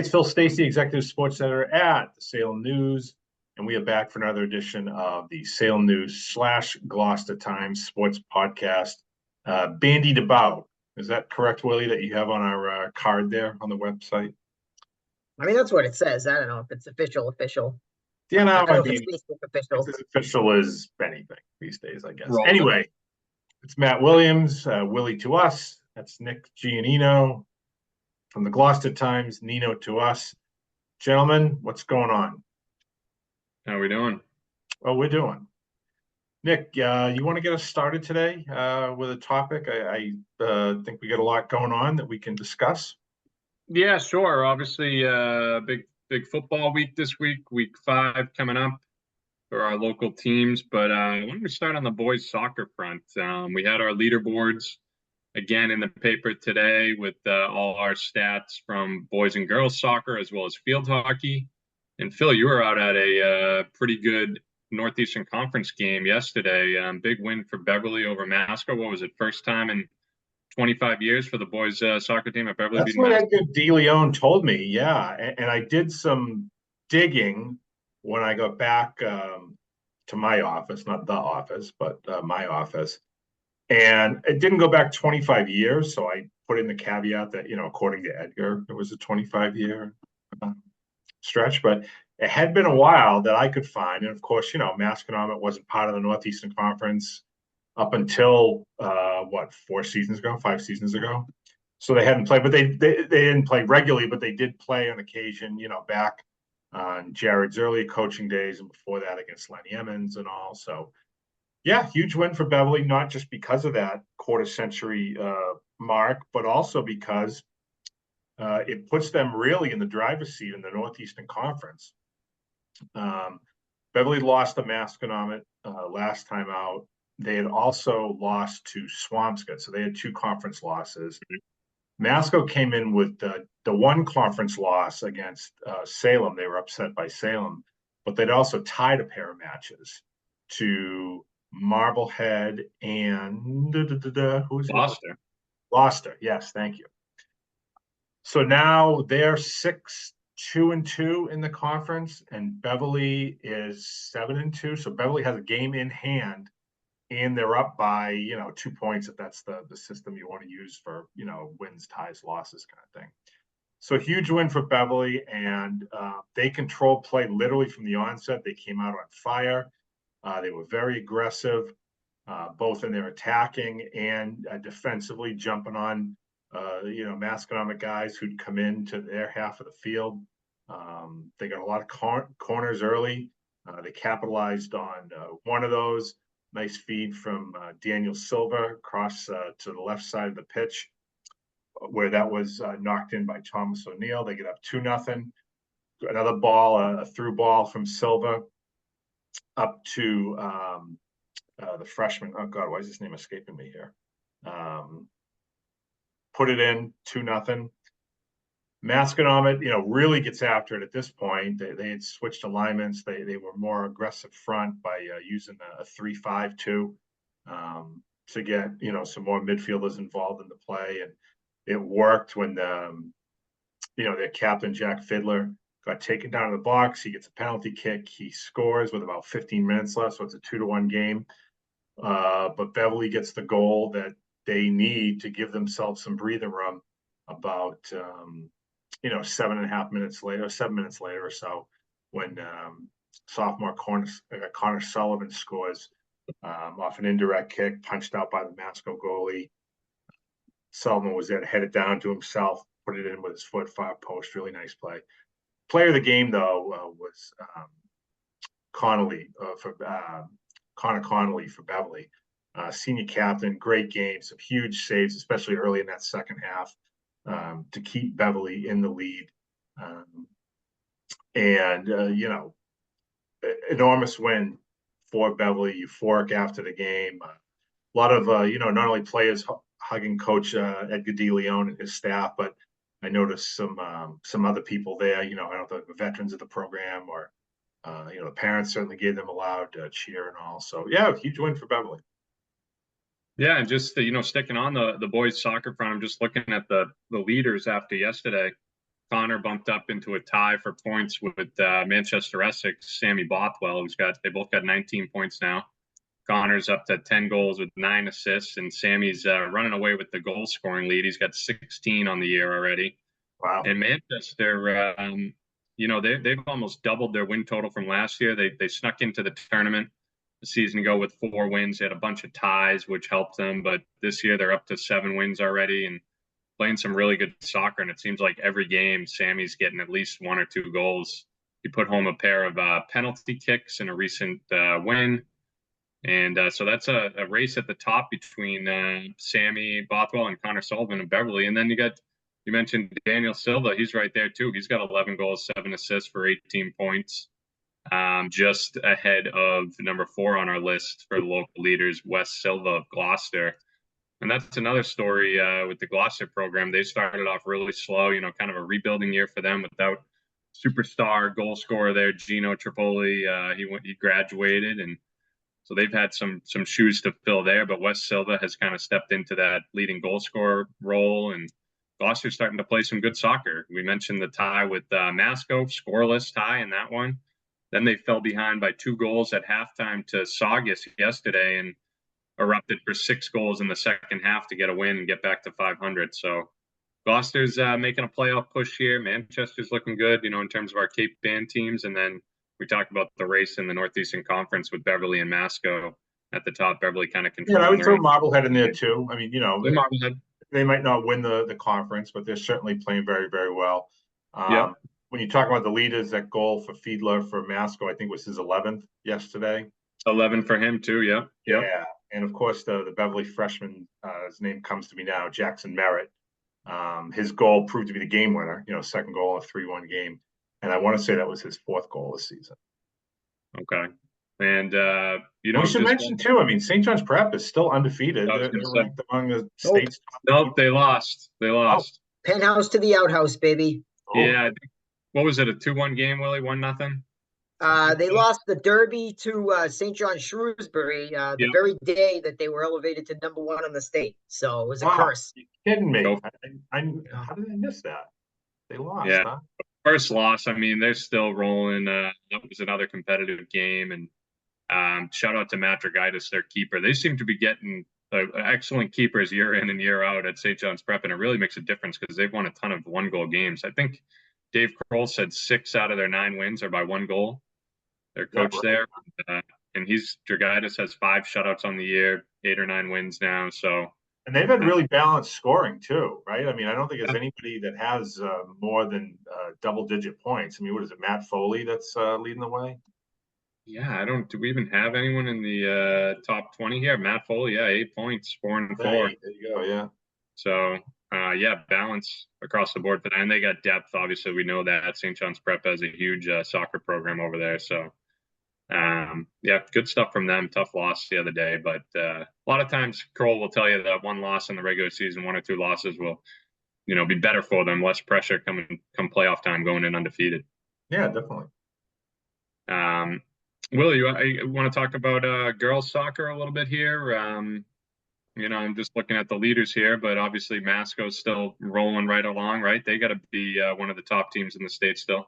it's Phil Stacy, Executive Sports Editor at the Salem News, and we are back for another edition of the Salem News / Gloucester Times Sports Podcast. Bandied about. Is that correct, Willie, that you have on our card there on the website? I mean, that's what it says. I don't know if it's official. Yeah, no, I don't know if mean, it's Facebook official. it's as official as anything these days, I guess. Roll. Anyway, it's Matt Williams, Willie to us. That's Nick Giannino from the Gloucester Times, Nino to us. Gentlemen, what's going on? How are we doing? Oh, we're doing. Nick, you want to get us started today with a topic? I think we got a lot going on that we can discuss. Yeah, sure. Obviously, big football week this week, week 5 coming up for our local teams. But why don't we start on the boys soccer front? We had our leaderboards again in the paper today with all our stats from boys and girls soccer as well as field hockey. And Phil, you were out at a pretty good Northeastern Conference game yesterday. Big win for Beverly over Masco. What was it? First time in 25 years for the boys soccer team at Beverly. That's what Edgar DeLeon told me. Yeah, and I did some digging when I got back to my office, not the office, but my office. And it didn't go back 25 years. So I put in the caveat that, according to Edgar, it was a 25-year stretch. But it had been a while that I could find. And of course, Masconomet wasn't part of the Northeastern Conference up until, 5 seasons ago. So they hadn't played, but they didn't play regularly, but they did play on occasion, back on Jared's early coaching days and before that against Lenny Emmons and all. So, yeah, huge win for Beverly, not just because of that quarter-century mark, but also because it puts them really in the driver's seat in the Northeastern Conference. Beverly lost to Masconomet last time out. They had also lost to Swampscott, so they had 2 conference losses. Masco came in with the one conference loss against Salem. They were upset by Salem, but they'd also tied a pair of matches to Marblehead and who's Gloucester. Gloucester, yes, thank you. So now they're 6-2-2 in the conference, and Beverly is 7-2. So Beverly has a game in hand, and they're up by 2 points if that's the system you want to use for wins, ties, losses kind of thing. So huge win for Beverly, and they controlled play literally from the onset. They came out on fire. They were very aggressive, both in their attacking and defensively, jumping on Masconomet guys who'd come into their half of the field. They got a lot of corners early. They capitalized on one of those. Nice feed from Daniel Silva across to the left side of the pitch, where that was knocked in by Thomas O'Neill. They get up 2-0. Another ball, a through ball from Silva up to the freshman. Oh God, why is his name escaping me here? Put it in 2-0. Masconomet, really gets after it at this point. They had switched alignments. They were more aggressive front by using a 3-5-2 to get some more midfielders involved in the play, and it worked when their captain Jack Fiddler got taken down to the box. He gets a penalty kick. He scores with about 15 minutes left, so it's a 2-1 game. But Beverly gets the goal that they need to give themselves some breathing room about 7 minutes later or so, when sophomore Connor Sullivan scores off an indirect kick punched out by the Masco goalie. Sullivan was there to head it down to himself, put it in with his foot, far post. Really nice play. Player of the game, though, was Connolly for Connor Connolly for Beverly. Senior captain, great game, some huge saves, especially early in that second half, to keep Beverly in the lead. Enormous win for Beverly, euphoric after the game. A lot of, not only players hugging Coach Edgar DeLeon and his staff, but I noticed some other people there, I don't know, the veterans of the program, or, the parents certainly gave them a loud cheer and all. So, yeah, huge win for Beverly. Yeah, and just sticking on the boys soccer front, I'm just looking at the leaders after yesterday. Connor bumped up into a tie for points with Manchester Essex, Sammy Bothwell, they both got 19 points now. Connor's up to 10 goals with 9 assists, and Sammy's running away with the goal scoring lead. He's got 16 on the year already. Wow. And Manchester, they've almost doubled their win total from last year. They snuck into the tournament the season ago with 4 wins. They had a bunch of ties, which helped them. But this year they're up to 7 wins already and playing some really good soccer. And it seems like every game, Sammy's getting at least 1 or 2 goals. He put home a pair of penalty kicks in a recent win. And so that's a race at the top between Sammy Bothwell and Connor Sullivan and Beverly. And then you mentioned Daniel Silva. He's right there too. He's got 11 goals, 7 assists for 18 points. Just ahead of number 4 on our list for the local leaders, Wes Silva of Gloucester. And that's another story with the Gloucester program. They started off really slow, kind of a rebuilding year for them without superstar goal scorer there, Gino Tripoli. He graduated, and so they've had some shoes to fill there. But Wes Silva has kind of stepped into that leading goal scorer role, and Gloucester's starting to play some good soccer. We mentioned the tie with Masco, scoreless tie in that one. Then they fell behind by 2 goals at halftime to Saugus yesterday and erupted for 6 goals in the second half to get a win and get back to 500. So Gloucester's making a playoff push here. Manchester's looking good, in terms of our Cape Band teams. And then we talked about the race in the Northeastern Conference with Beverly and Masco at the top. Beverly kind of controlling. Yeah, I would throw Marblehead in there too. I mean, Marblehead. They might not win the conference, but they're certainly playing very, very well. Yeah. When you talk about the leaders, that goal for Fiedler for Masco, I think was his 11th yesterday. 11 for him too. Yeah. Yeah. And of course, the Beverly freshman, his name comes to me now, Jackson Merritt. His goal proved to be the game winner, second goal in a 3-1 game. And I want to say that was his 4th goal this season. Okay. And, we should mention too, I mean, St. John's Prep is still undefeated. They're ranked among the state's top. Nope, they lost. Penthouse to the outhouse, baby. Yeah. What was it? A 2-1 game, Willie? 1-0? They lost the Derby to St. John Shrewsbury the very day that they were elevated to number 1 in the state. So it was a curse. You're kidding me. How did I miss that? They lost, huh? First loss. I mean, they're still rolling. That was another competitive game. And shout out to Matt Dragaitis, their keeper. They seem to be getting excellent keepers year in and year out at St. John's Prep. And it really makes a difference because they've won a ton of 1-goal games. I think Dave Kroll said 6 out of their 9 wins are by 1 goal. Their coach there, and Dragaitis has 5 shutouts on the year, 8 or 9 wins now. So, and they've had really balanced scoring too, right? I mean, I don't think there's anybody that has more than double-digit points. I mean, what is it, Matt Foley that's leading the way? Yeah, do we even have anyone in the top 20 here? Matt Foley, 8 points, 4 and 4. There you go, yeah. So, balance across the board for that. And they got depth. Obviously, we know that St. John's Prep has a huge soccer program over there. So, good stuff from them. Tough loss the other day. But a lot of times, Kroll will tell you that 1 loss in the regular season, 1 or 2 losses will, be better for them. Less pressure come playoff time going in undefeated. Yeah, definitely. Willie, you want to talk about girls soccer a little bit here? I'm just looking at the leaders here, but obviously Masco's still rolling right along, right? They got to be one of the top teams in the state still.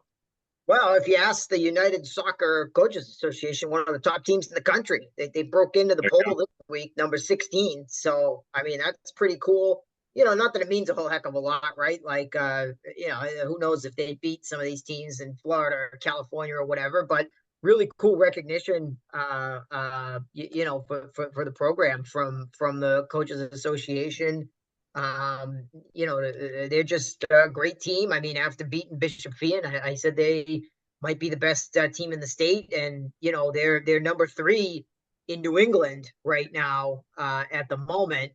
Well, if you ask the United Soccer Coaches Association, one of the top teams in the country, they broke into the poll this week, number 16. So, I mean, that's pretty cool. Not that it means a whole heck of a lot, right? Like, who knows if they beat some of these teams in Florida or California or whatever, but really cool recognition, for the program from the Coaches Association. They're just a great team. I mean, after beating Bishop Fee, I said they might be the best team in the state, and they're number 3 in New England right now at the moment.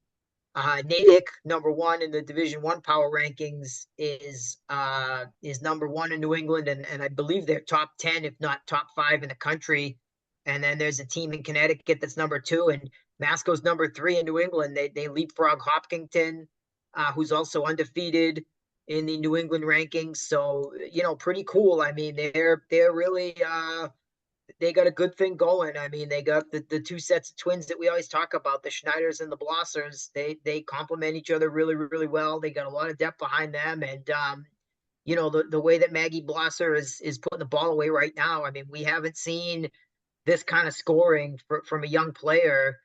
Natick, number 1 in the Division I power rankings, is number 1 in New England, and I believe they're top 10, if not top 5 in the country. And then there's a team in Connecticut that's number 2, and Masco's number 3 in New England. They leapfrog Hopkinton, who's also undefeated in the New England rankings. So pretty cool. I mean, they're really they got a good thing going. I mean, they got the 2 sets of twins that we always talk about, the Schneiders and the Blossers. They complement each other really, really well. They got a lot of depth behind them, and the way that Maggie Blosser is putting the ball away right now. I mean, we haven't seen this kind of scoring from a young player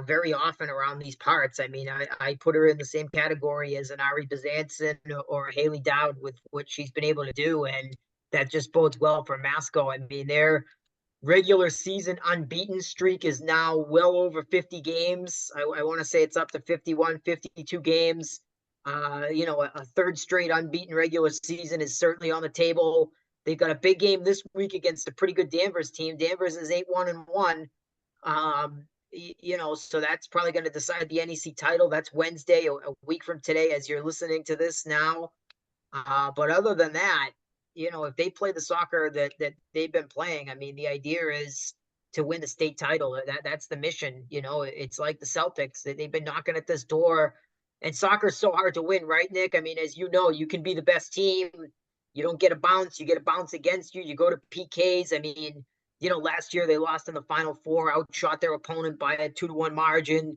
very often around these parts. I mean, I put her in the same category as an Ari Bezanson or a Haley Dowd with what she's been able to do, and that just bodes well for Masco. I mean, their regular season unbeaten streak is now well over 50 games. I want to say it's up to 51, 52 games. A third straight unbeaten regular season is certainly on the table. They've got a big game this week against a pretty good Danvers team. Danvers is 8-1-1. So that's probably going to decide the NEC title. That's Wednesday, a week from today, as you're listening to this now. But other than that, if they play the soccer that they've been playing, I mean, the idea is to win the state title. That's the mission. It's like the Celtics. They've been knocking at this door, and soccer is so hard to win, right, Nick? I mean, as you know, you can be the best team. You don't get a bounce. You get a bounce against you. You go to PKs. I mean, last year they lost in the Final Four, outshot their opponent by a 2-1 margin,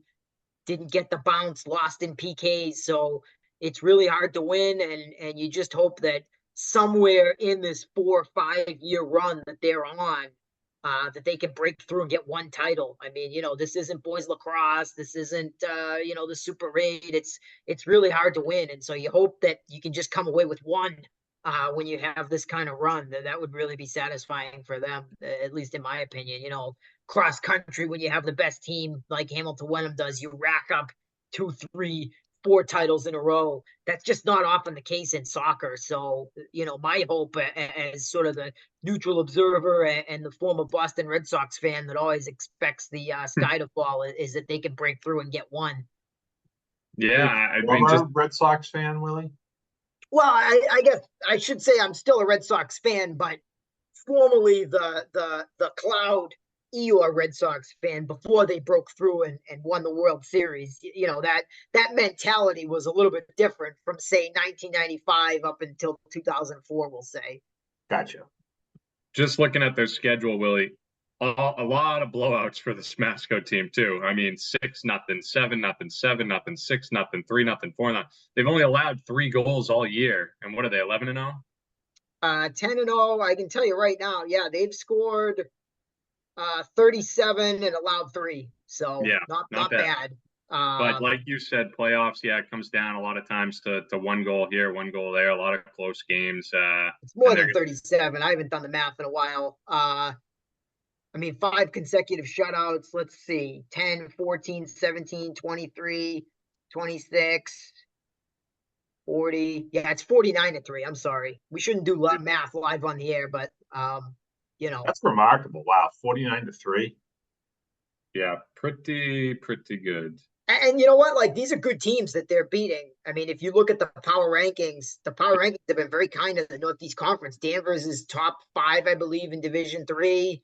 didn't get the bounce, lost in PKs. So it's really hard to win, and you just hope that somewhere in this 4 or 5 year run that they're on, that they can break through and get one title. I mean, this isn't boys lacrosse. This isn't, the Super 8. It's really hard to win. And so you hope that you can just come away with one when you have this kind of run. That would really be satisfying for them, at least in my opinion. Cross country, when you have the best team like Hamilton Wenham does, you rack up 2, 3, 4 titles in a row. That's just not often the case in soccer. So, my hope as sort of the neutral observer and the former Boston Red Sox fan that always expects the sky to fall is that they can break through and get one. Yeah, I mean, just Red Sox fan, Willie. Well, I guess I should say I'm still a Red Sox fan, but formerly the Cloud Eeyore Red Sox fan before they broke through and won the World Series. That mentality was a little bit different from, say, 1995 up until 2004, we'll say. Gotcha. just looking at their schedule, Willie, a lot of blowouts for the Masco team too. I mean, 6-0, 7-0, 7-0, 6-0, 3-0, 4-0. They've only allowed 3 goals all year, and what are they? 11-0. 10-0. I can tell you right now. Yeah, they've scored 37 and allowed 3. So Yeah, not bad. But like you said, playoffs, yeah, it comes down a lot of times to 1 goal here, 1 goal there, a lot of close games. It's more than 37. I haven't done the math in a while. I mean, 5 consecutive shutouts. Let's see, 10, 14, 17, 23, 26, 40. Yeah, it's 49-3. I'm sorry. We shouldn't do math live on the air, but, That's remarkable. Wow, 49-3. Yeah, pretty good. And you know what? Like, these are good teams that they're beating. I mean, if you look at the power rankings have been very kind to the Northeast Conference. Danvers is top 5, I believe, in Division 3.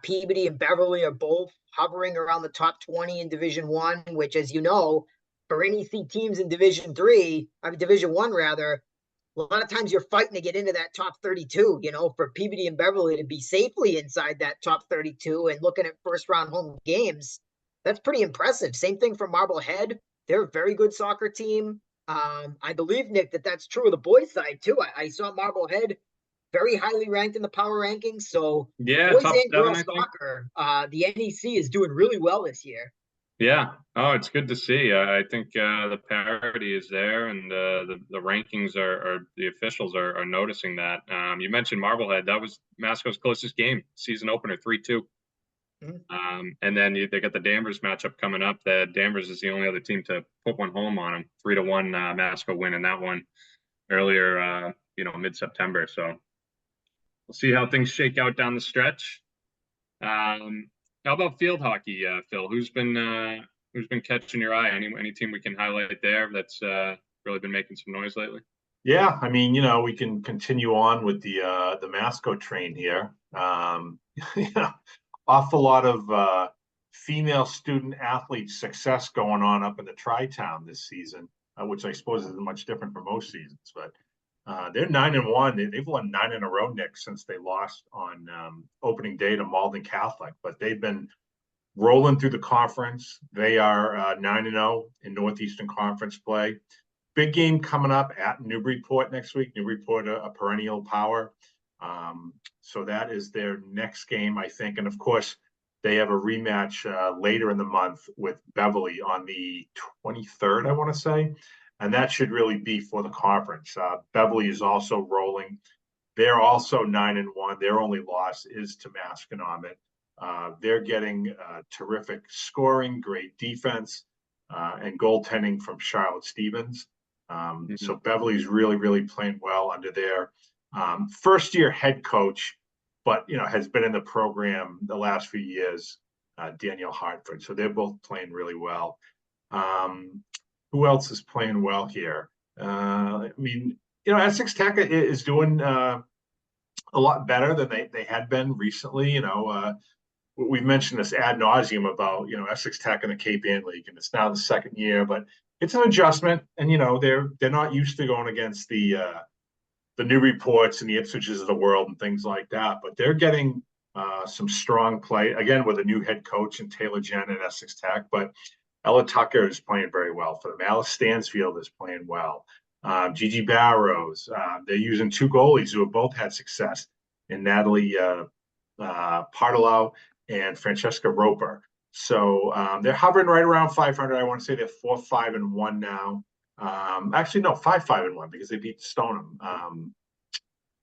Peabody and Beverly are both hovering around the top 20 in Division 1, which, as you know, for NEC teams in Division 1 rather, a lot of times you're fighting to get into that top 32, for Peabody and Beverly to be safely inside that top 32 and looking at first round home games. That's pretty impressive. Same thing for Marblehead. They're a very good soccer team. I believe, Nick, that's true of the boys' side too. I saw Marblehead very highly ranked in the power rankings. So yeah, boys top and 7, girls soccer, the NEC is doing really well this year. Yeah. Oh, it's good to see. I think the parity is there, and the rankings are the officials are noticing that. You mentioned Marblehead. That was Masco's closest game, season opener, 3-2. And then they got the Danvers matchup coming up. That Danvers is the only other team to put one home on them. 3-1 Masco win in that one earlier, mid-September. So we'll see how things shake out down the stretch. How about field hockey, Phil? Who's been catching your eye? Any team we can highlight there that's really been making some noise lately? Yeah, I mean, we can continue on with the Masco train here. Awful lot of female student athlete success going on up in the Tri-Town this season, which I suppose isn't much different from most seasons. But they're 9-1. They've won 9 in a row, Nick, since they lost on opening day to Malden Catholic. But they've been rolling through the conference. They are 9-0 in Northeastern Conference play. big game coming up at Newburyport next week. Newburyport, a perennial power. So that is their next game, I think. And of course, they have a rematch later in the month with Beverly on the 23rd, I want to say. And that should really be for the conference. Beverly is also rolling. They're also 9-1. Their only loss is to Masconomet. They're getting terrific scoring, great defense, and goaltending from Charlotte Stevens. So Beverly's really, really playing well under their first-year head coach, but has been in the program the last few years, Daniel Hartford. So they're both playing really well. Who else is playing well here? I mean, Essex Tech is doing a lot better than they had been recently. We've mentioned this ad nauseum about Essex Tech and the Cape Ann League, and it's now the second year, but it's an adjustment. And they're not used to going against the Newburyports and the Ipswiches of the world and things like that. But they're getting some strong play again with a new head coach and Taylor Jen at Essex Tech. But Ella Tucker is playing very well for them. Alice Stansfield is playing well. Gigi Barrows. They're using two goalies who have both had success in Natalie Partelau and Francesca Roper. So they're hovering right around 500. I want to say they're 4-5-1 now. Actually, no, 5-5-1 because they beat Stoneham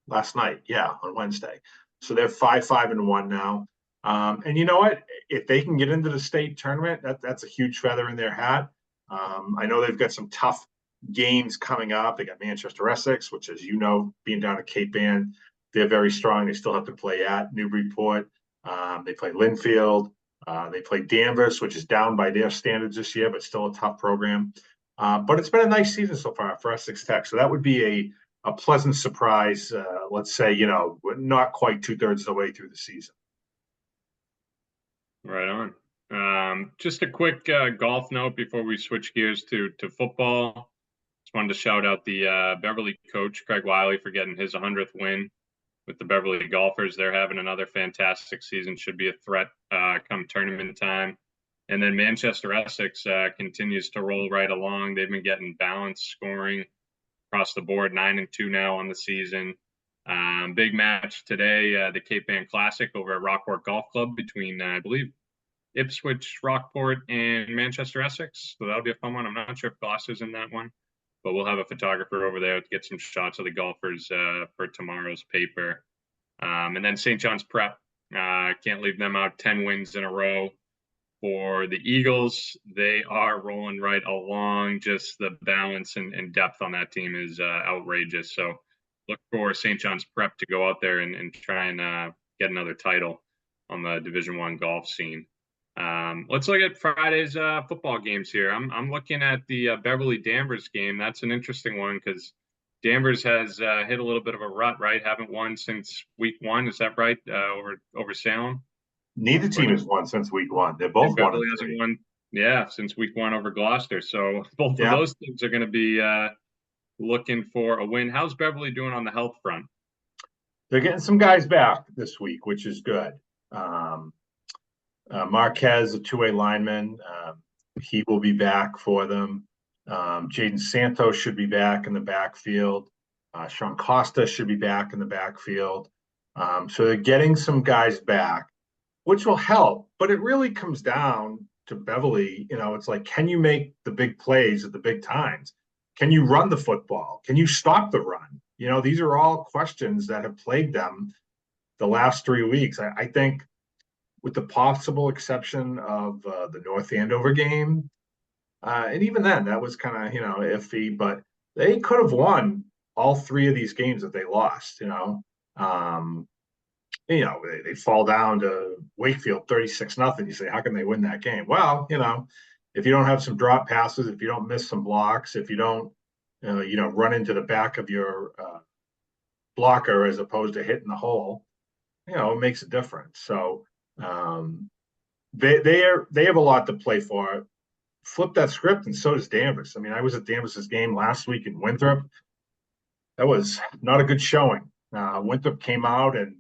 last night. Yeah, on Wednesday. So they're 5-5-1 now. And you know what? If they can get into the state tournament, that's a huge feather in their hat. I know they've got some tough games coming up. They got Manchester Essex, which, as you know, being down at Cape Ann, they're very strong. They still have to play at Newburyport. They play Linfield. They play Danvers, which is down by their standards this year, but still a tough program. But it's been a nice season so far for Essex Tech. So that would be a pleasant surprise, let's say, not quite 2/3 of the way through the season. Right on. Just a quick golf note before we switch gears to football. Just wanted to shout out the Beverly coach, Craig Wiley, for getting his 100th win with the Beverly Golfers. They're having another fantastic season, should be a threat come tournament time. And then Manchester Essex continues to roll right along. They've been getting balanced scoring across the board, 9-2 now on the season. Big match today, the Cape Ann Classic over at Rockport Golf Club between, I believe, Ipswich, Rockport, and Manchester Essex. So that'll be a fun one. I'm not sure if Gloucester's in that one, but we'll have a photographer over there to get some shots of the golfers for tomorrow's paper. And then St. John's Prep, can't leave them out. 10 wins in a row for the Eagles. They are rolling right along. Just the balance and depth on that team is outrageous. So look for St. John's Prep to go out there and try and get another title on the Division I golf scene. Let's look at Friday's football games here. I'm looking at the Beverly Danvers game. That's an interesting one because Danvers has hit a little bit of a rut, right? Haven't won since week 1. Is that right? Over Salem. Neither team has won since week 1. They're both Beverly hasn't won, since week 1 over Gloucester. So both of those teams are going to be looking for a win. How's Beverly doing on the health front? They're getting some guys back this week, which is good. Marquez, a two-way lineman, he will be back for them. Jaden Santos should be back in the backfield. Sean Costa should be back in the backfield. So they're getting some guys back, which will help. But it really comes down to Beverly. It's like, can you make the big plays at the big times? Can you run the football? Can you stop the run? These are all questions that have plagued them the last 3 weeks. I think, with the possible exception of the North Andover game, and even then, that was kind of iffy. But they could have won all 3 of these games that they lost. They fall down to Wakefield 36-0. You say, how can they win that game? Well, if you don't have some drop passes, if you don't miss some blocks, if you don't, run into the back of your blocker as opposed to hitting the hole, it makes a difference. So they have a lot to play for. Flip that script, and so does Danvers. I mean, I was at Danvers's game last week in Winthrop. That was not a good showing. Winthrop came out and,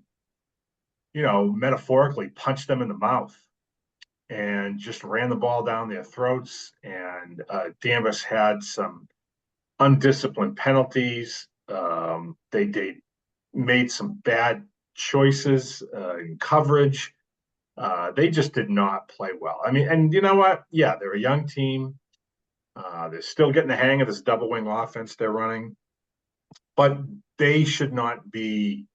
metaphorically punched them in the mouth and just ran the ball down their throats. And Danvers had some undisciplined penalties. They made some bad choices in coverage. They just did not play well. I mean, and you know what? Yeah, they're a young team. They're still getting the hang of this double wing offense they're running, but they should not be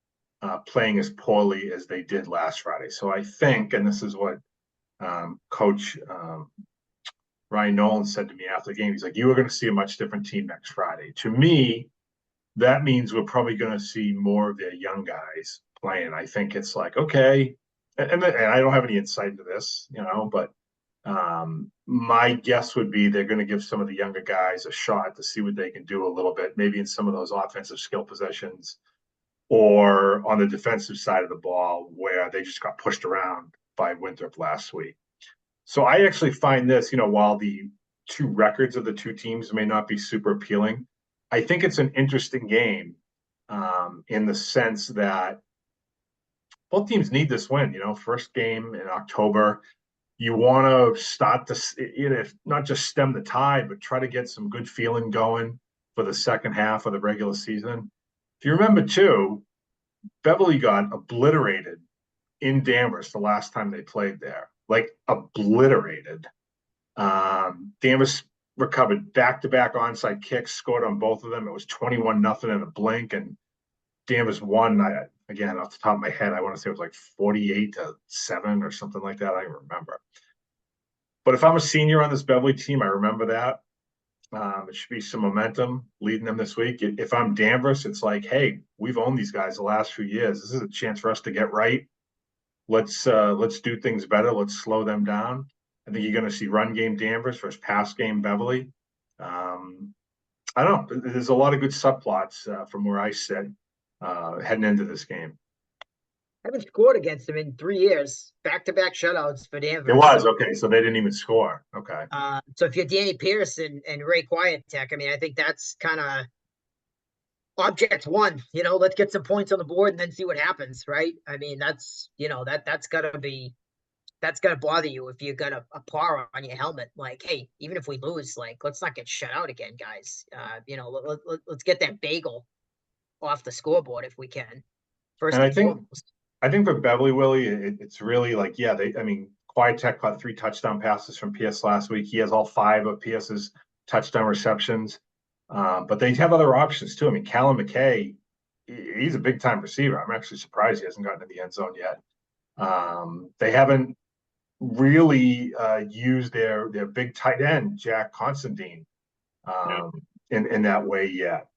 playing as poorly as they did last Friday. So I think, and this is what Coach Ryan Nolan said to me after the game, he's like, "You are going to see a much different team next Friday." To me, that means we're probably going to see more of their young guys playing. I think it's like, okay, and I don't have any insight into this, but my guess would be they're going to give some of the younger guys a shot to see what they can do a little bit, maybe in some of those offensive skill possessions or on the defensive side of the ball where they just got pushed around by Winthrop last week. So I actually find this, while the two records of the two teams may not be super appealing, I think it's an interesting game in the sense that both teams need this win. First game in October, you want to start to, if not just stem the tide, but try to get some good feeling going for the second half of the regular season. If you remember too, Beverly got obliterated in Danvers the last time they played there, like obliterated. Danvers recovered back-to-back onside kicks, scored on both of them. It was 21-0 in a blink, and Danvers won. Again, off the top of my head, I want to say it was like 48-7 or something like that. I don't remember. But if I'm a senior on this Beverly team, I remember that. It should be some momentum leading them this week. If I'm Danvers, it's like, hey, we've owned these guys the last few years. This is a chance for us to get right. Let's do things better. Let's slow them down. I think you're going to see run game Danvers versus pass game Beverly. I don't know. There's a lot of good subplots from where I sit heading into this game. I haven't scored against them in 3 years. Back-to-back shutouts for Danvers. It was okay, so they didn't even score. Okay. So if you're Danny Pierce and Ray Quietek, I mean, I think that's kind of object one. Let's get some points on the board and then see what happens, right? I mean, that's gotta bother you if you got a par on your helmet. Like, hey, even if we lose, like, let's not get shut out again, guys. Let's get that bagel off the scoreboard if we can. First and foremost. I think for Beverly, Willie, it's really like, yeah, Quietek caught 3 touchdown passes from PS last week. He has all 5 of PS's touchdown receptions. But they have other options too. I mean, Callum McKay, he's a big time receiver. I'm actually surprised he hasn't gotten to the end zone yet. They haven't really used their big tight end, Jack Constantine, in that way yet.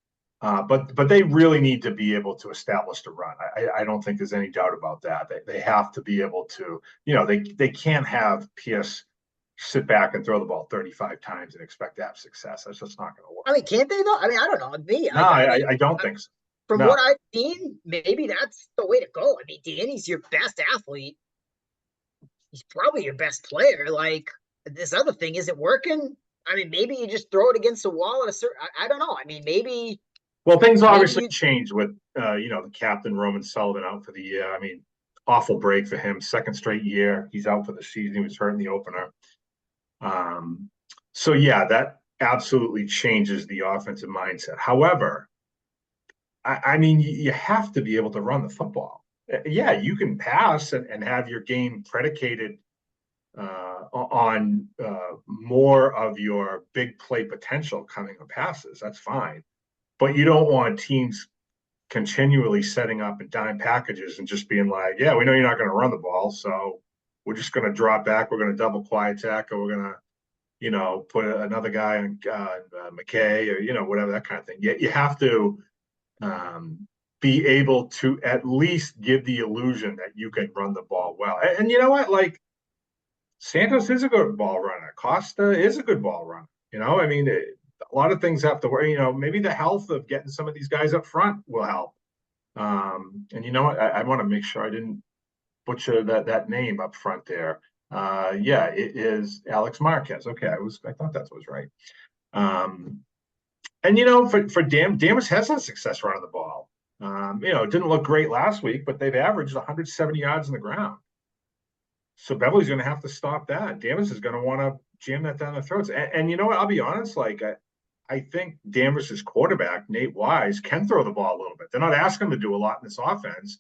But they really need to be able to establish the run. I don't think there's any doubt about that. They have to be able to, they can't have PS sit back and throw the ball 35 times and expect to have success. That's just not going to work. I mean, can't they though? I mean, I don't know. No, I don't think so. From what I've seen, maybe that's the way to go. I mean, Danny's your best athlete. He's probably your best player. Like, this other thing isn't working. I mean, maybe you just throw it against the wall at a certain. I don't know. I mean, maybe. Well, things obviously changed with the captain Roman Sullivan out for the year. I mean, awful break for him. Second straight year he's out for the season. He was hurt in the opener. So yeah, that absolutely changes the offensive mindset. However, I mean, you have to be able to run the football. Yeah, you can pass and have your game predicated on more of your big play potential coming on passes. That's fine. But you don't want teams continually setting up in dime packages and just being like, yeah, we know you're not going to run the ball, so we're just going to drop back. We're going to double Quietek, or we're going to, put another guy on McKay, or, whatever, that kind of thing. You have to be able to at least give the illusion that you can run the ball well. And you know what? Like, Santos is a good ball runner. Costa is a good ball runner. I mean, a lot of things have to work. Maybe the health of getting some of these guys up front will help. And you know what? I want to make sure I didn't butcher that name up front there. Yeah, it is Alex Marquez. Okay, I thought that was right. And for Damas has had success running the ball. It didn't look great last week, but they've averaged 170 yards on the ground. So Beverly's going to have to stop that. Damas is going to want to jam that down their throats. And you know what? I'll be honest. Like, I think Danvers' quarterback, Nate Wise, can throw the ball a little bit. They're not asking him to do a lot in this offense,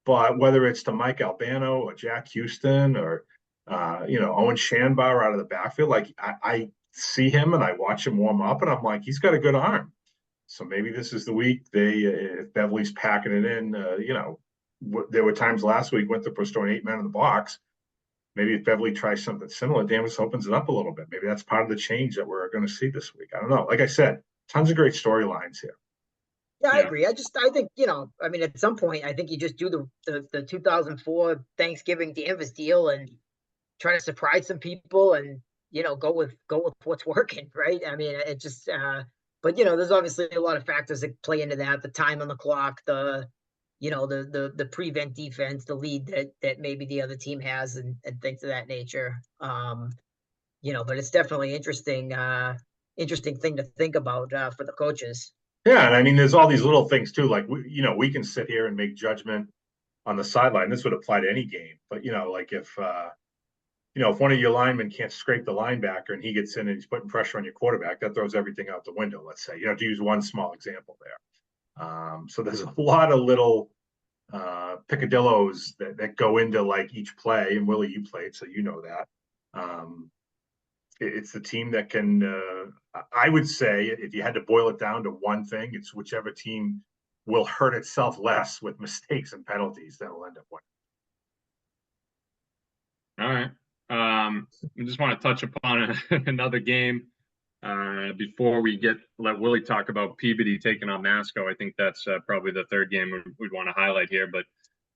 but whether it's to Mike Albano or Jack Houston or Owen Shanbar out of the backfield, like I see him and I watch him warm up, and I'm like, he's got a good arm. So maybe this is the week if Beverly's packing it in. There were times last week Winthrop was throwing 8 men in the box. Maybe if Beverly tries something similar, Danvers opens it up a little bit. Maybe that's part of the change that we're going to see this week. I don't know. Like I said, tons of great storylines here. Yeah, I agree. I think, I mean, at some point, I think you just do the 2004 Thanksgiving Danvers deal and try to surprise some people and, go with what's working, right? I mean, it just, but there's obviously a lot of factors that play into that: the time on the clock, the prevent defense, the lead that maybe the other team has, and things of that nature. But it's definitely interesting thing to think about for the coaches. Yeah, and I mean, there's all these little things too. Like we can sit here and make judgment on the sideline. This would apply to any game, but like if one of your linemen can't scrape the linebacker and he gets in and he's putting pressure on your quarterback, that throws everything out the window. Let's say, to use one small example there. So there's a lot of little picadillos that go into like each play. And Willie, you played, so you know that. It's the team that can, I would say, if you had to boil it down to one thing, it's whichever team will hurt itself less with mistakes and penalties that will end up winning. All right. I just want to touch upon another game before we let Willie talk about Peabody taking on Masco. I think that's probably the third game we'd want to highlight here. But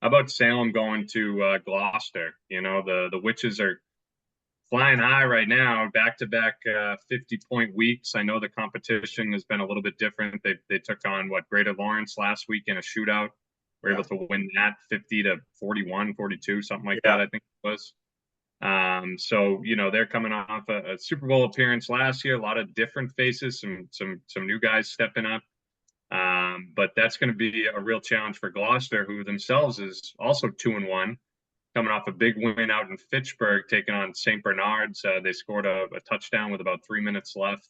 how about Salem going to Gloucester? The Witches are flying high right now, back-to-back 50-point weeks. I know the competition has been a little bit different. They took on Greater Lawrence last week in a shootout. Were able to win that 50-41, 42, something like that, I think it was. So they're coming off a Super Bowl appearance last year. A lot of different faces, some new guys stepping up. But that's going to be a real challenge for Gloucester, who themselves is also 2-1. Coming off a big win out in Fitchburg, taking on St. Bernard's. They scored a touchdown with about 3 minutes left.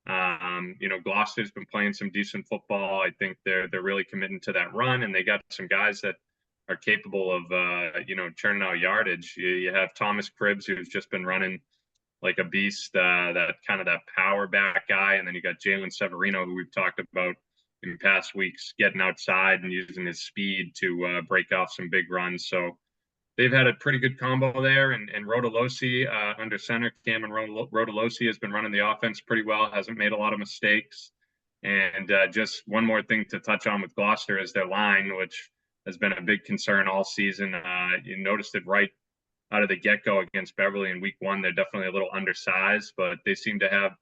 Gloucester's been playing some decent football. I think they're really committing to that run, and they got some guys that are capable of churning out yardage. You have Thomas Cribbs, who's just been running like a beast, that power back guy, and then you got Jalen Severino, who we've talked about in past weeks, getting outside and using his speed to break off some big runs. So they've had a pretty good combo there, and Rodolosi under center, Cameron Rodolosi has been running the offense pretty well, hasn't made a lot of mistakes. And just one more thing to touch on with Gloucester is their line, which has been a big concern all season. You noticed it right out of the get-go against Beverly in week 1. They're definitely a little undersized, but they seem to have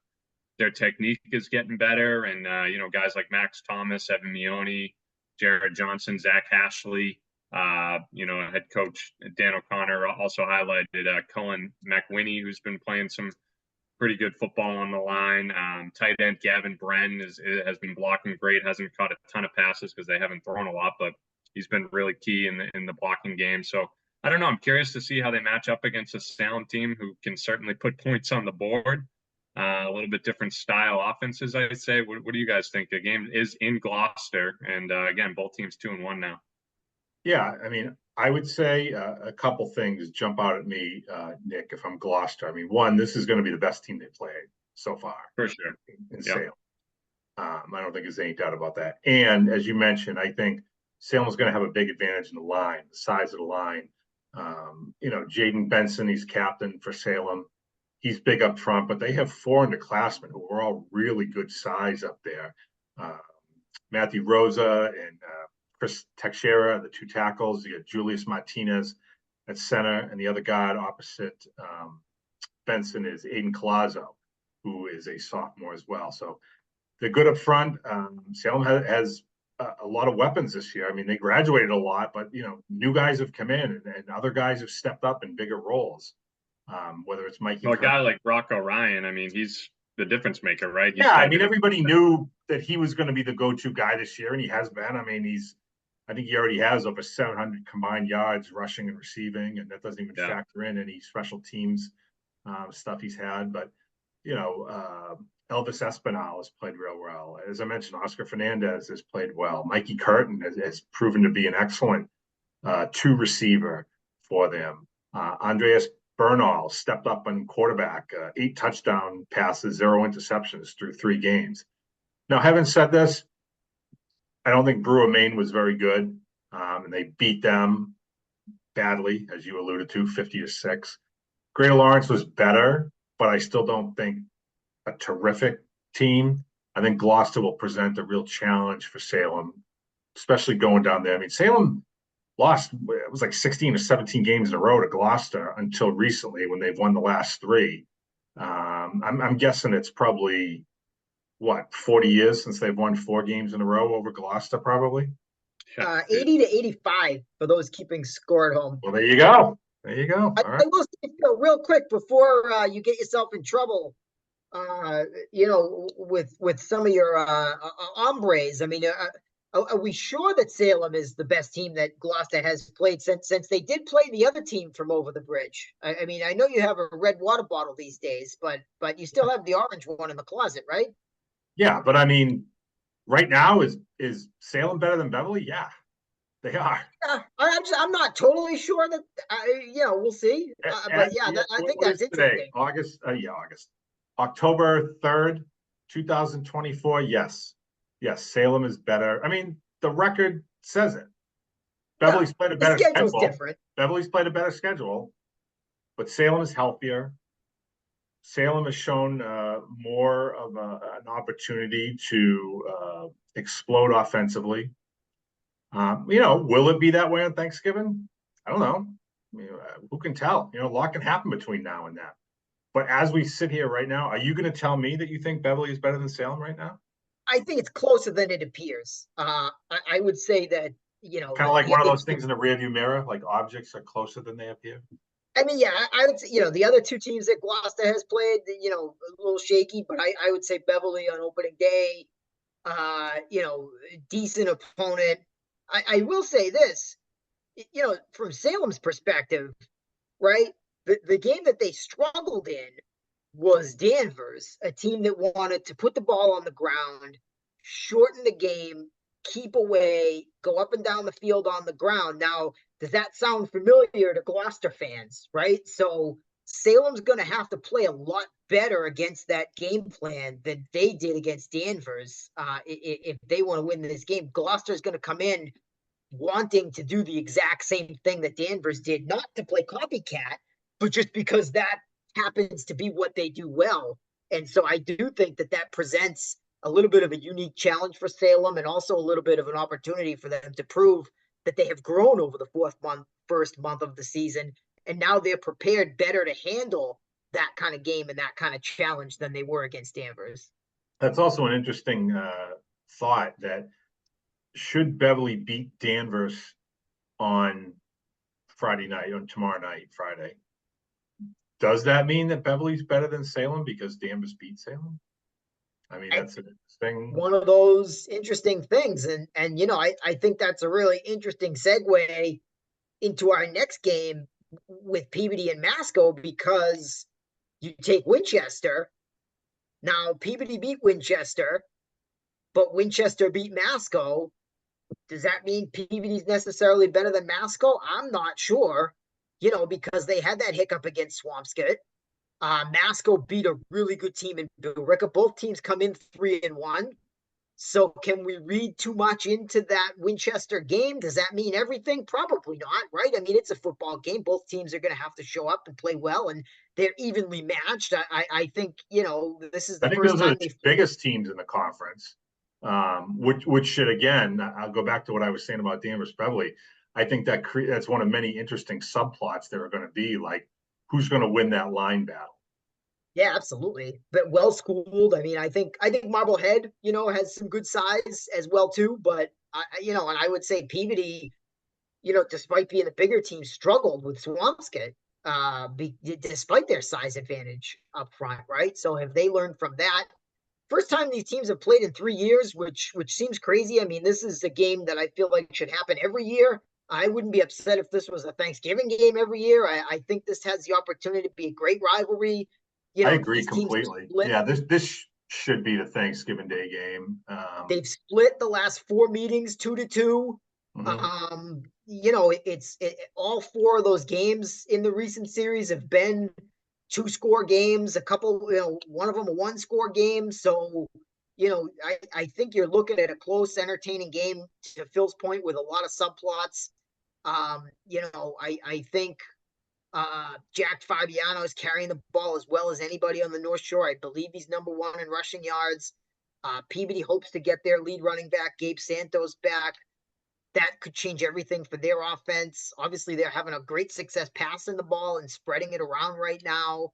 their technique is getting better. And, guys like Max Thomas, Evan Mione, Jared Johnson, Zach Ashley, head coach Dan O'Connor also highlighted Cullen McWinney, who's been playing some pretty good football on the line. Tight end Gavin Bren has been blocking great, hasn't caught a ton of passes because they haven't thrown a lot, but he's been really key in the blocking game. So I don't know. I'm curious to see how they match up against a Salem team who can certainly put points on the board. A little bit different style offenses, I'd say. What do you guys think? The game is in Gloucester, and again, both teams 2-1 now. Yeah, I mean, I would say a couple things jump out at me, Nick, if I'm Gloucester. I mean, one, this is going to be the best team they played so far. For sure. In Salem. I don't think there's any doubt about that. And as you mentioned, I think Salem's going to have a big advantage in the line, the size of the line. Jaden Benson, he's captain for Salem. He's big up front, but they have 4 underclassmen who are all really good size up there. Matthew Rosa and Chris Teixeira, the 2 tackles. You got Julius Martinez at center, and the other guard opposite Benson is Aiden Colazo, who is a sophomore as well. So they're good up front. Salem has a lot of weapons this year. I mean, they graduated a lot, but new guys have come in, and other guys have stepped up in bigger roles. Whether it's Mikey, a guy like Rocco Ryan, I mean, he's the difference maker, right? I mean, everybody knew that he was going to be the go-to guy this year, and he has been. I mean, I think he already has over 700 combined yards rushing and receiving, and that doesn't even factor in any special teams stuff he's had. But Elvis Espinal has played real well. As I mentioned, Oscar Fernandez has played well. Mikey Curtin has proven to be an excellent two receiver for them. Andreas Bernal stepped up on quarterback, 8 touchdown passes, 0 interceptions through 3 games. Now, having said this, I don't think Brewer Maine was very good, and they beat them badly, as you alluded to, 50-6. Greater Lawrence was better, but I still don't think a terrific team. I think Gloucester will present a real challenge for Salem, especially going down there. I mean, Salem lost, it was like 16 or 17 games in a row to Gloucester until recently when they've won the last 3. I'm guessing it's probably, 40 years since they've won 4 games in a row over Gloucester, probably? 80 to 85 for those keeping score at home. Well, there you go. There you go. I, All right. I will say, real quick before you get yourself in trouble, with some of your hombres. I mean, are we sure that Salem is the best team that Gloucester has played since they did play the other team from over the bridge? I mean, I know you have a red water bottle these days, but you still have the orange one in the closet, right? Yeah, but I mean, right now is Salem better than Beverly? Yeah, they are. Yeah, I'm not totally sure that. We'll see. But yeah, I think that's interesting. August. August. October 3rd, 2024. Yes, Salem is better. I mean, the record says it. Beverly's played a better schedule's schedule. Different. Beverly's played a better schedule, but Salem is healthier. Salem has shown more of an opportunity to explode offensively. Will it be that way on Thanksgiving? I don't know. I mean, who can tell? A lot can happen between now and then. But as we sit here right now, are you going to tell me that you think Beverly is better than Salem right now? I think it's closer than it appears. I would say that, kind of like one of those things in the rearview mirror, like objects are closer than they appear. I mean, yeah, I would say, the other 2 teams that Gloucester has played, a little shaky, but I would say Beverly on opening day, decent opponent. I will say this, from Salem's perspective, right? The game that they struggled in was Danvers, a team that wanted to put the ball on the ground, shorten the game, keep away, go up and down the field on the ground. Now, does that sound familiar to Gloucester fans, right? So Salem's going to have to play a lot better against that game plan than they did against Danvers. If they want to win this game, Gloucester's going to come in wanting to do the exact same thing that Danvers did, not to play copycat, but just because that happens to be what they do well. And so I do think that presents a little bit of a unique challenge for Salem, and also a little bit of an opportunity for them to prove that they have grown over the first month of the season. And now they're prepared better to handle that kind of game and that kind of challenge than they were against Danvers. That's also an interesting thought, that should Beverly beat Danvers on Friday night, on tomorrow night, Friday, does that mean that Beverly's better than Salem because Danvers beat Salem? I mean, that's an interesting one of those interesting things. And I think that's a really interesting segue into our next game with Peabody and Masco, because you take Winchester. Now, Peabody beat Winchester, but Winchester beat Masco. Does that mean Peabody's necessarily better than Masco? I'm not sure, because they had that hiccup against Swampscott. Masco beat a really good team in Billerica. Both teams come in 3-1. So can we read too much into that Winchester game? Does that mean everything? Probably not, right? I mean, it's a football game. Both teams are going to have to show up and play well, and they're evenly matched. I think, this is the first time the biggest teams in the conference, which should, again, I'll go back to what I was saying about Danvers Beverly. I think that's one of many interesting subplots there are going to be, like, who's going to win that line battle. Yeah, absolutely. But well schooled. I mean, I think Marblehead, has some good size as well too. But and I would say Peabody, despite being the bigger team, struggled with Swampscott, despite their size advantage up front, right? So have they learned from that? First time these teams have played in 3 years, which seems crazy. I mean, this is a game that I feel like should happen every year. I wouldn't be upset if this was a Thanksgiving game every year. I think this has the opportunity to be a great rivalry. I agree completely. Yeah, this should be the Thanksgiving Day game. They've split the last 4 meetings 2-2. Mhm. You know, all 4 of those games in the recent series have been 2-score games. A couple, you know, one of them a 1-score game. So, you know, I think you're looking at a close, entertaining game, to Phil's point, with a lot of subplots. You know, I think Jack Fabiano is carrying the ball as well as anybody on the North Shore. I believe he's #1 in rushing yards. Peabody hopes to get their lead running back, Gabe Santos, back. That could change everything for their offense. Obviously, they're having a great success passing the ball and spreading it around right now.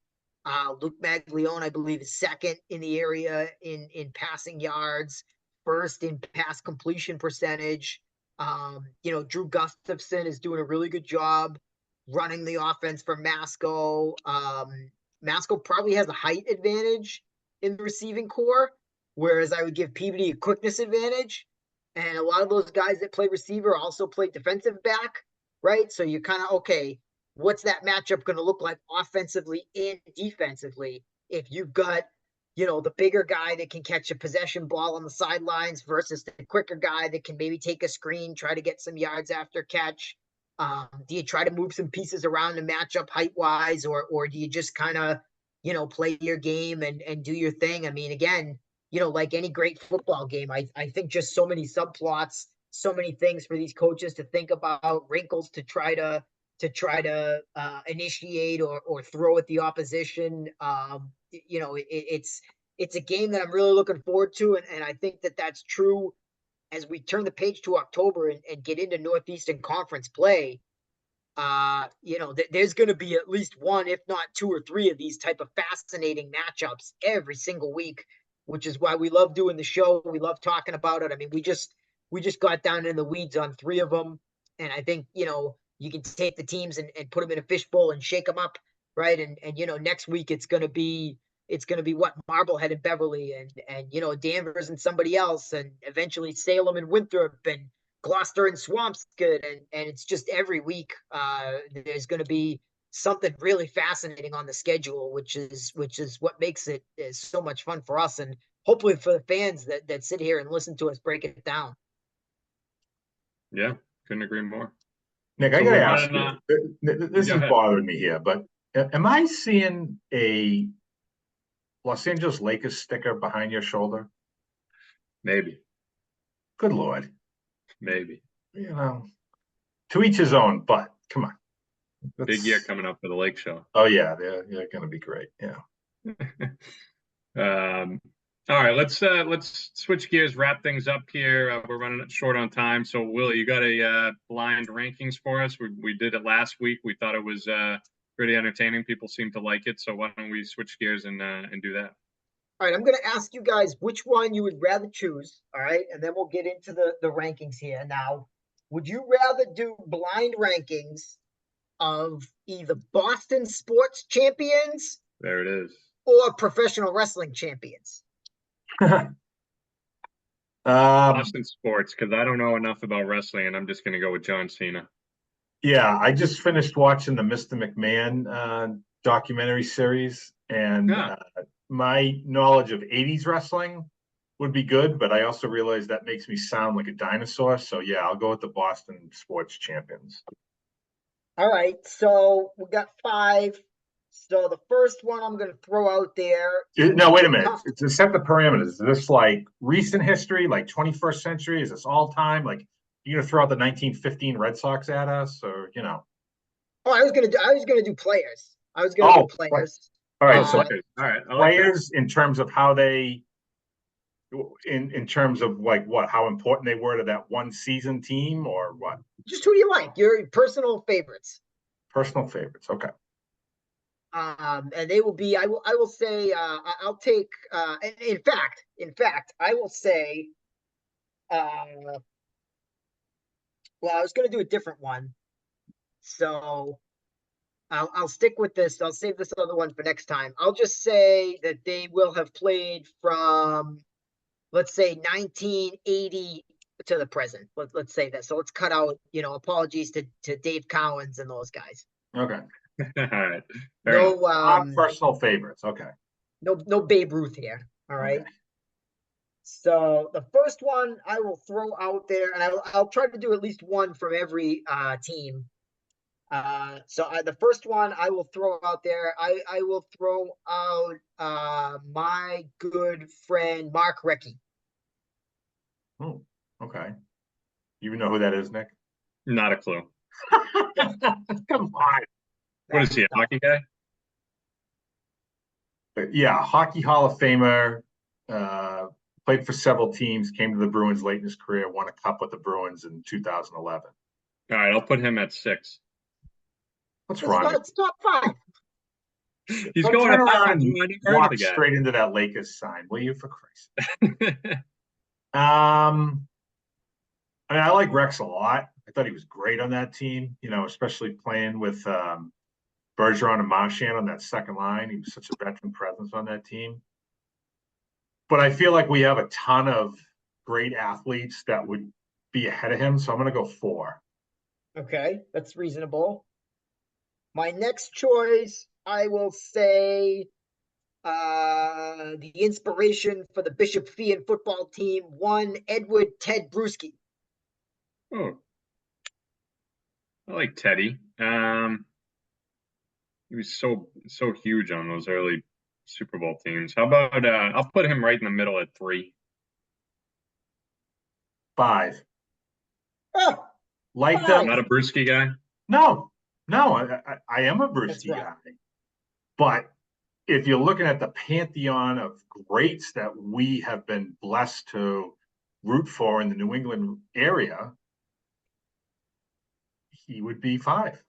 Luke Maglione, I believe, is second in the area in passing yards, first in pass completion percentage. You know, Drew Gustafson is doing a really good job running the offense for Masco. Masco probably has a height advantage in the receiving core, whereas I would give Peabody a quickness advantage. And a lot of those guys that play receiver also play defensive back, right? So you're kind of, okay, what's that matchup going to look like offensively and defensively if you've got, you know, the bigger guy that can catch a possession ball on the sidelines versus the quicker guy that can maybe take a screen, try to get some yards after catch. Do you try to move some pieces around to match up height wise, or do you just kind of, you know, play your game and do your thing? I mean, again, you know, like any great football game, I think just so many subplots, so many things for these coaches to think about, wrinkles to try to initiate or throw at the opposition. You know, it's a game that I'm really looking forward to, and I think that that's true as we turn the page to October and get into Northeastern Conference play. You know, there's going to be at least one, if not 2 or 3 of these type of fascinating matchups every single week, which is why we love doing the show. We love talking about it. I mean, we just got down in the weeds on 3 of them, and I think, you know, you can take the teams and put them in a fishbowl and shake them up, right? And you know, next week it's going to be what, Marblehead and Beverly, and you know, Danvers and somebody else, and eventually Salem and Winthrop, and Gloucester and Swampscott, and it's just every week there's going to be something really fascinating on the schedule, which is what makes it is so much fun for us, and hopefully for the fans that sit here and listen to us break it down. Yeah, couldn't agree more. Nick, So I gotta we're ask running, you, this go is ahead. bothering me here, but am I seeing a Los Angeles Lakers sticker behind your shoulder? Maybe, Good Lord. maybe. You know, to each his own, but come on. Big year coming up for the Lake Show. Oh yeah, they're gonna be great. Yeah. All right, let's switch gears, wrap things up here. We're running short on time, so Will, you got a blind rankings for us? We did it last week. We thought it was pretty entertaining. People seem to like it, so why don't we switch gears and do that? All right, I'm going to ask you guys which one you would rather choose. All right, and then we'll get into the rankings here. Now, would you rather do blind rankings of either Boston sports champions There it is. or professional wrestling champions? Boston sports, because I don't know enough about wrestling, and I'm just going to go with John Cena. Yeah, I just finished watching the Mr. McMahon documentary series, and Yeah. My knowledge of 80s wrestling would be good, but I also realize that makes me sound like a dinosaur. So yeah, I'll go with the Boston sports champions. All right, so we got 5. So the first one I'm going to throw out there. No, wait a minute. To set the parameters, is this like recent history, like 21st century? Is this all time? Like, you gonna throw out the 1915 Red Sox at us, or you know? Oh, I was gonna do players. I was gonna do players. All right, so All right, players in terms of how they, in terms of like what, how important they were to that one season team, or what? Just who do you like? Your personal favorites. Personal favorites. Okay. And they will be. I will say. I'll take. In fact, I will say. Well, I was gonna do a different one, so I'll stick with this. I'll save this other one for next time. I'll just say that they will have played from, let's say, 1980 to the present. Let's say that. So let's cut out, you know, apologies to Dave Cowens and those guys. Okay. All right. No, personal favorites. Okay. no Babe Ruth here. All right. Okay. So the first one I will throw out there, and I'll try to do at least one from every team. The first one I will throw out there, I will throw out my good friend Mark Recchi. Oh, okay. You know who that is, Nick? Not a clue. Come on. What is he, a hockey guy? Yeah, Hockey Hall of Famer. Played for several teams. Came to the Bruins late in his career. Won a cup with the Bruins in 2011. All right, I'll put him at 6. What's It's wrong? not, it's top 5. He's Don't going turn to around 5. and I never heard of walk the guy. straight into that Lakers sign, will you, for Christ? I mean, I like Rex a lot. I thought he was great on that team, especially playing with Bergeron and Marchand on that second line. He was such a veteran presence on that team. But I feel like we have a ton of great athletes that would be ahead of him. So I'm going to go 4. Okay, that's reasonable. My next choice, I will say the inspiration for the Bishop Fee football team, one Edward Ted Bruschi. Oh, I like Teddy. He was so huge on those early Super Bowl teams. How about I'll put him right in the middle at 3. 5. Oh, Like Five. Not a Brewski guy. No, I am a That's Brewski right. guy. But if you're looking at the pantheon of greats that we have been blessed to root for in the New England area, he would be 5.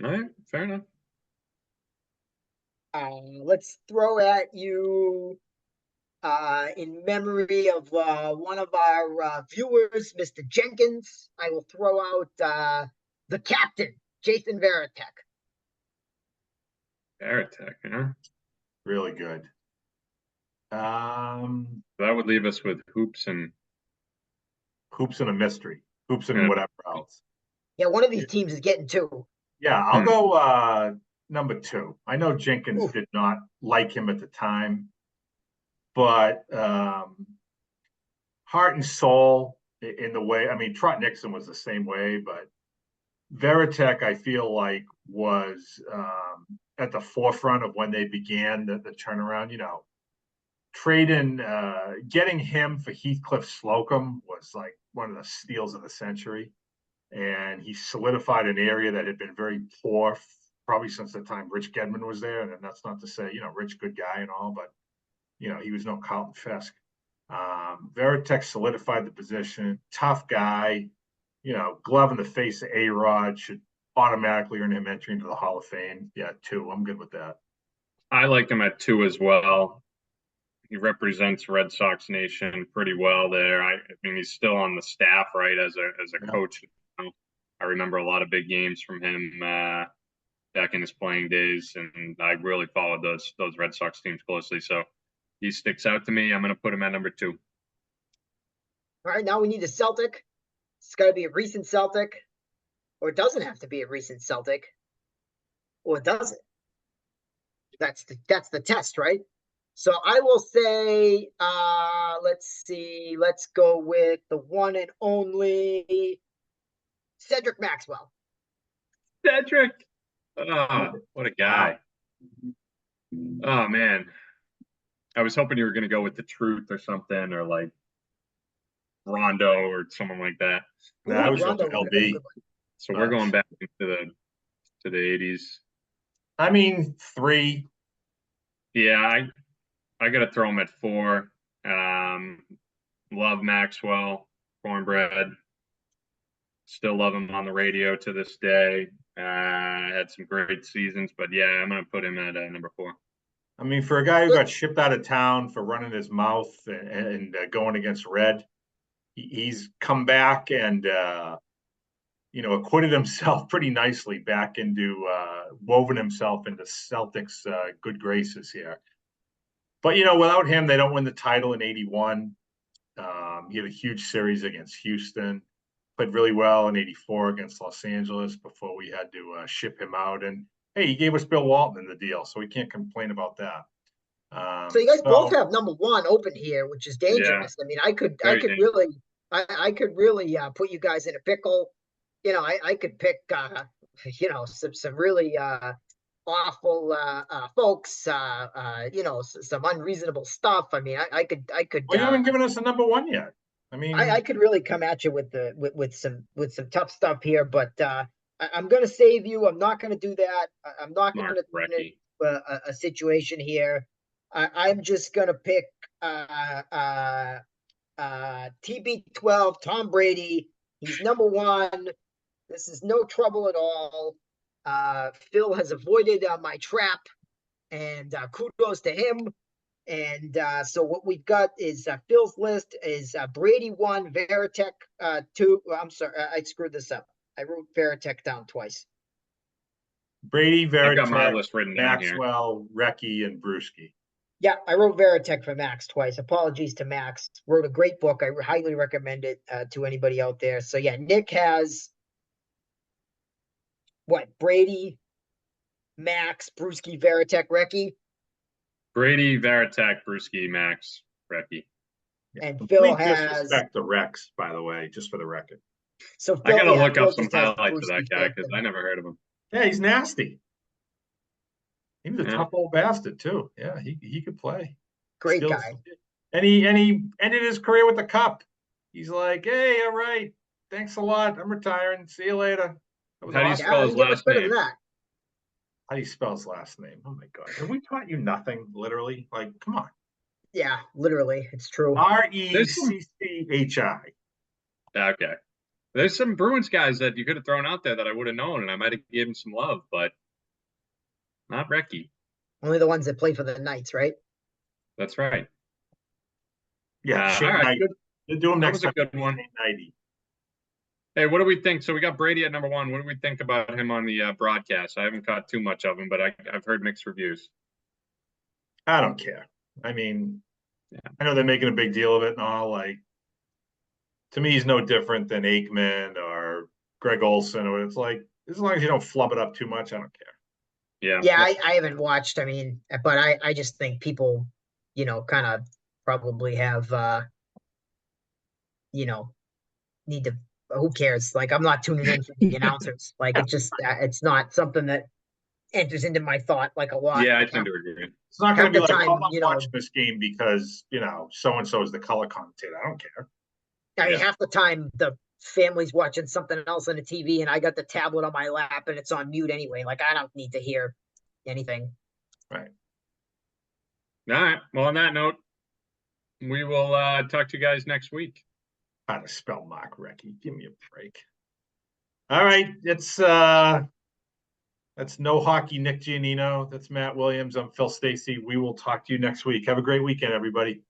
All right, fair enough. Let's throw at you in memory of one of our viewers, Mr. Jenkins. I will throw out the captain, Jason Varitek. Veritek, huh? Really good. That would leave us with Hoops and Hoops and a mystery. Hoops and whatever else. Yeah, one of these teams is getting 2. Yeah, I'll go number 2. I know Jenkins Oof. did not like him at the time, but heart and soul in the way. I mean, Trot Nixon was the same way, but Veritek, I feel like, was at the forefront of when they began the turnaround. Trading, getting him for Heathcliff Slocum was like one of the steals of the century. And he solidified an area that had been very poor probably since the time Rich Gedman was there. And that's not to say, Rich, good guy and all, but, he was no Carlton Fisk. Veritek solidified the position, tough guy, glove in the face of A-Rod should automatically earn him entry into the Hall of Fame. Yeah, 2. I'm good with that. I like him at 2 as well. He represents Red Sox Nation pretty well there. I mean, he's still on the staff, right, as a coach. I remember a lot of big games from him back in his playing days, and I really followed those Red Sox teams closely. So he sticks out to me. I'm going to put him at number 2. All right, now we need a Celtic. It's got to be a recent Celtic, or it doesn't have to be a recent Celtic, or does it? That's the test, right? So I will say, let's see, let's go with the one and only Cedric Maxwell. Cedric, oh, what a guy! Oh man, I was hoping you were going to go with the Truth or something, or like Rondo or someone like that. Yeah, I was Rondo going would have been a LB. good one. So we're going back into the 80s. I mean, 3. Yeah, I got to throw him at 4. Love Maxwell, cornbread. Still love him on the radio to this day. Had some great seasons, but yeah, I'm going to put him at number 4. I mean, for a guy who got shipped out of town for running his mouth and going against Red, he's come back and acquitted himself pretty nicely back into woven himself into Celtics' good graces here. But without him, they don't win the title in '81. He had a huge series against Houston. Played really well in '84 against Los Angeles before we had to ship him out. And hey, he gave us Bill Walton in the deal, so we can't complain about that. So you guys both So, have number one open here, which is Yeah, dangerous. I mean, I very could dangerous. really, I could really put you guys in a pickle. You know, I could pick, you know, some really awful folks. You know, some unreasonable stuff. I mean, I could, well, you haven't given us a number one yet. I mean, I could really come at you with the with some tough stuff here, but I'm going to save you. I'm not going to do that. I'm not going Mark to turn it Recchi. a situation here. I'm just going to pick TB12 Tom Brady. He's number one. This is no trouble at all. Phil has avoided my trap, and kudos to him. And so what we've got is Phil's list is Brady 1, Veritek 2. I'm sorry, I screwed this up. I wrote Veritek down twice. Brady, I've got my Veritek, list written down here. Maxwell, Recchi, and Brewski. Yeah, I wrote Veritek for Max twice. Apologies to Max. Wrote a great book. I highly recommend it to anybody out there. So yeah, Nick has what? Brady, Max, Brewski, Veritek, Recchi, Brady, Veritek, Brewski, Max, Recchi. and Phil Complete has. disrespect to Rex, by the way, just for the record. So I Phil, gotta yeah, look Phil up some just has highlights of that Brewski guy fifth. because I never heard of him. Yeah, he's nasty. He was a Yeah. tough old bastard too. Yeah, he could play. Great Still, guy. and he ended his career with the cup. He's like, hey, all right, thanks a lot. I'm retiring. See you later. That was How do you awesome. Yeah, spell I his didn't get much last better name? than that. How do you spell his last name? Oh my god, have we taught you nothing? Literally, like, come on. Yeah, literally, it's true. Recchi. Okay. There's some Bruins guys that you could have thrown out there that I would have known, and I might have given some love, but not Recchi. Only the ones that play for the Knights, right? That's right. Yeah, All Shane right, Knight. good. We'll do him That next was a time. good one. Shane Knighty. Hey, what do we think? So we got Brady at number one. What do we think about him on the broadcast? I haven't caught too much of him, but I've heard mixed reviews. I don't care. I mean, Yeah. I know they're making a big deal of it and all. Like, to me, he's no different than Aikman or Greg Olson. Or it's like, as long as you don't flub it up too much, I don't care. Yeah. Yeah, I haven't watched. I mean, but I just think people, you know, kind of probably have, you know, need to. Who cares? Like, I'm not tuning in for the announcers. Like, it's not something that enters into my thought like a lot. Yeah, I Like, tend to agree. It's not going half to be the like, oh, time, I'm you know, watching this game because, so and so is the color commentator. I don't care. I mean, Yeah. half the time the family's watching something else on the TV, and I got the tablet on my lap, and it's on mute anyway. Like, I don't need to hear anything. Right. All right. Well, on that note, we will talk to you guys next week. How to spell Mark Recchi. Give me a break. All right. That's No Hockey Nick Giannino. That's Matt Williams. I'm Phil Stacy. We will talk to you next week. Have a great weekend, everybody.